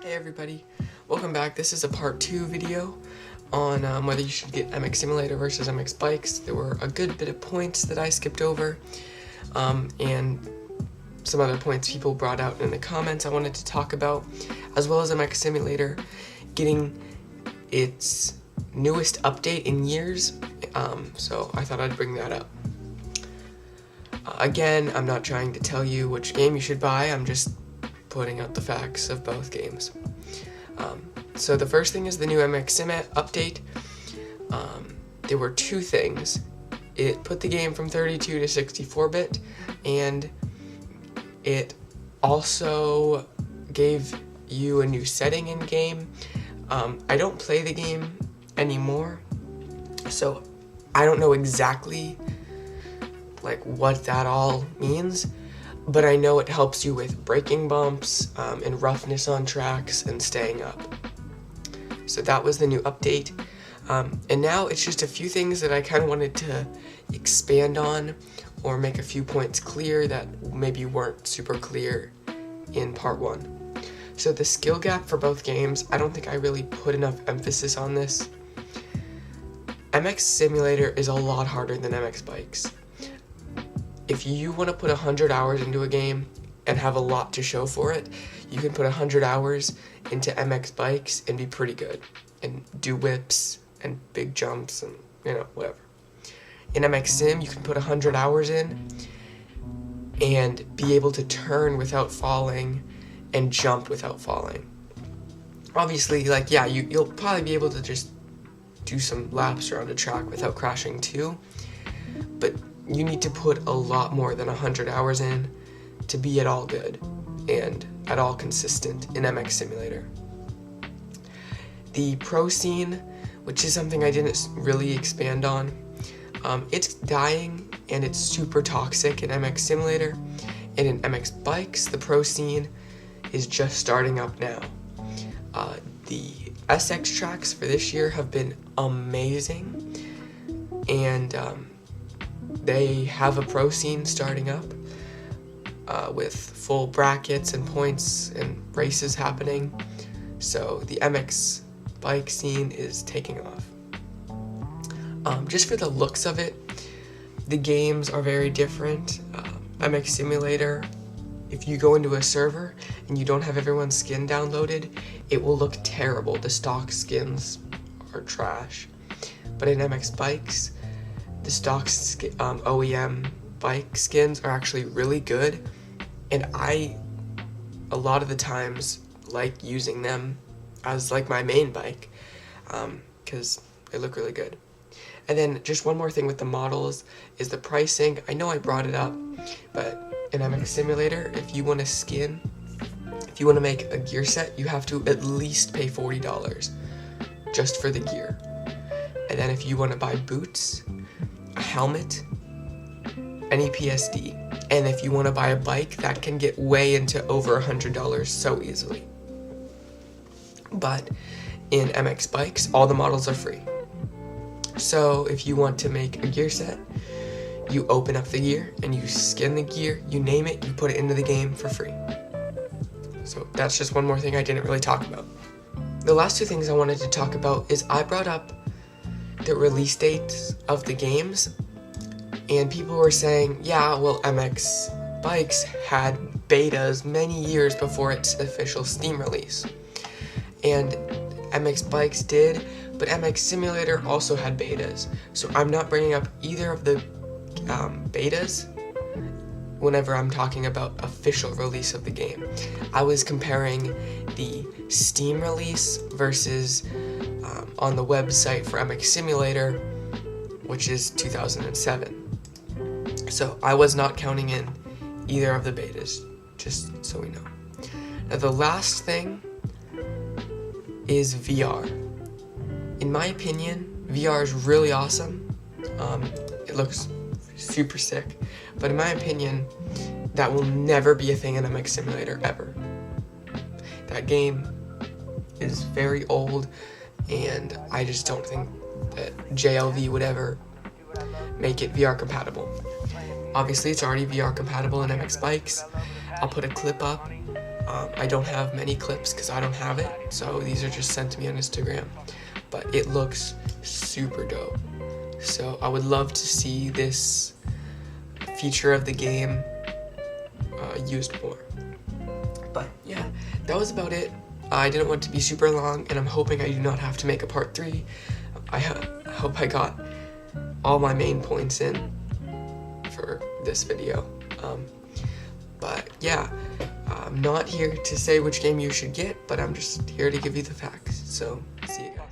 Hey everybody, welcome back. This is a part 2 video on whether you should get MX Simulator versus MX Bikes. There were a good bit of points that I skipped over, and some other points people brought out in the comments I wanted to talk about, as well as MX Simulator getting its newest update in years, so I thought I'd bring that up. Again, I'm not trying to tell you which game you should buy, I'm just putting out the facts of both games. So the first thing is the new MX Sim update. There were two things. It put the game from 32 to 64-bit, and it also gave you a new setting in game. I don't play the game anymore, so I don't know exactly what that all means, but I know it helps you with braking bumps and roughness on tracks and staying up. So that was the new update. And now it's just a few things that I kind of wanted to expand on or make a few points clear that maybe weren't super clear in part 1. So the skill gap for both games, I don't think I really put enough emphasis on this. MX Simulator is a lot harder than MX Bikes. If you want to put 100 hours into a game and have a lot to show for it, you can put 100 hours into MX Bikes and be pretty good and do whips and big jumps and whatever. In MX Sim, you can put 100 hours in and be able to turn without falling and jump without falling. Obviously, you'll probably be able to just do some laps around a track without crashing too, but you need to put a lot more than 100 hours in to be at all good and at all consistent in MX Simulator. The pro scene, which is something I didn't really expand on, it's dying and it's super toxic in MX Simulator, and in MX Bikes, the pro scene is just starting up now. The SX tracks for this year have been amazing, and they have a pro scene starting up with full brackets and points and races happening. So the MX bike scene is taking off. Just for the looks of it, the games are very different. MX Simulator, if you go into a server and you don't have everyone's skin downloaded, it will look terrible. The stock skins are trash. But in MX Bikes, the stock OEM bike skins are actually really good, and I, a lot of the times, like using them as my main bike, because they look really good. And then just one more thing with the models is the pricing. I know I brought it up, but in MX Simulator, if you want to make a gear set, you have to at least pay $40 just for the gear. And then if you want to buy boots, a helmet, an EPSD, and if you want to buy a bike, that can get way into over $100 so easily. But in MX Bikes, all the models are free. So if you want to make a gear set, you open up the gear and you skin the gear, you name it, you put it into the game for free. So that's just one more thing I didn't really talk about. The last two things I wanted to talk about is I brought up the release dates of the games, and people were saying, yeah, well, MX Bikes had betas many years before its official Steam release, and MX Bikes did, but MX Simulator also had betas, so I'm not bringing up either of the betas whenever I'm talking about official release of the game. I was comparing the Steam release versus on the website for MX Simulator, which is 2007. So I was not counting in either of the betas, just so we know. Now the last thing is VR. In my opinion, VR is really awesome. It looks super sick, but in my opinion, that will never be a thing in MX Simulator ever. That game is very old, and I just don't think that JLV would ever make it VR compatible. Obviously, it's already VR compatible in MX Bikes. I'll put a clip up I don't have many clips because I don't have it, so these are just sent to me on Instagram. But it looks super dope. So I would love to see this feature of the game used more. But yeah, that was about it. I didn't want it to be super long, and I'm hoping I do not have to make a part 3. I hope I got all my main points in for this video. But yeah, I'm not here to say which game you should get, but I'm just here to give you the facts. So, see you guys.